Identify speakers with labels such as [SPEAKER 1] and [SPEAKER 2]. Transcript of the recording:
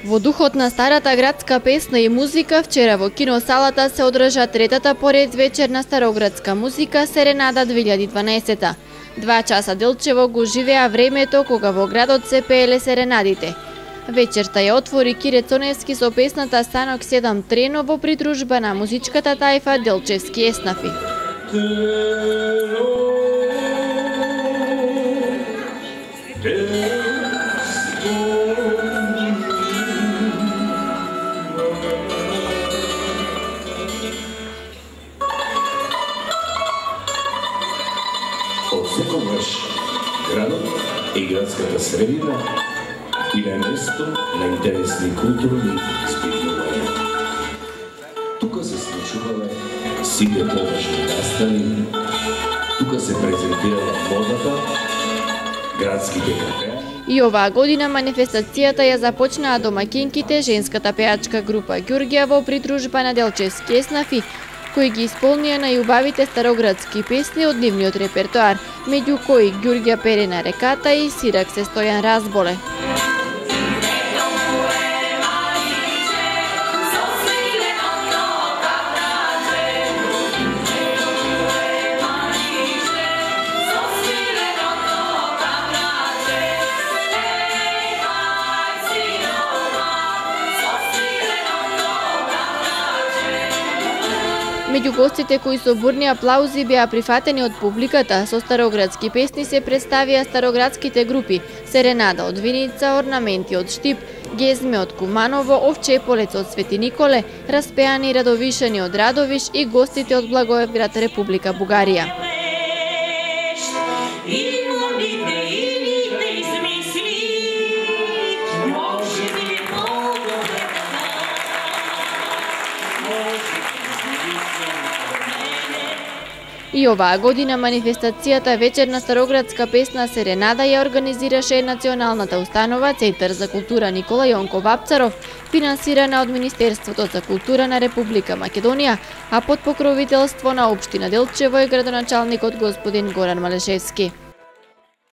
[SPEAKER 1] Во духот на старата градска песна и музика, вчера во киносалата се одржа третата поред вечер на староградска музика Серенада 2012. 2 часа Делчево го живеа времето кога во градот се пееле серенадите. Вечерта ја отвори Кире Цоневски со песната Станок 7 Трено во придружба на музичката тајфа Делчевски еснафи.
[SPEAKER 2] Од секогаш градот и градската средина биле место на интересни културни испитувања. Тука се случувале сите поважни настани, тука се презентирала модата, градските кафеа.
[SPEAKER 1] И оваа година манифестацијата ја започнаа домаќинките, женската пеачка група Ѓурѓа во придружба на Делчевски еснафи, кои ги исполнија најубавите староградски песни од нивниот репертоар, меѓу кои Ѓурѓа пере на реката и Сирак се Стојан разболе. Меѓу гостите кои со бурни аплаузи беа прифатени од публиката, со староградски песни се представија староградските групи Серенада од Виница, Орнаменти од Штип, Гезме од Куманово, Овчеполец од Свети Николе, Распеани Радовишани од Радовиш и гостите од Благоевград, Република Бугарија. И оваа година манифестацијата вечер на староградска песна Серенада ја организираше националната установа Центар за култура Никола Јонков Апцаров, финансирана од Министерството за култура на Република Македонија, а под покровителство на општина Делчево и градоначалникот господин Горан Малешевски.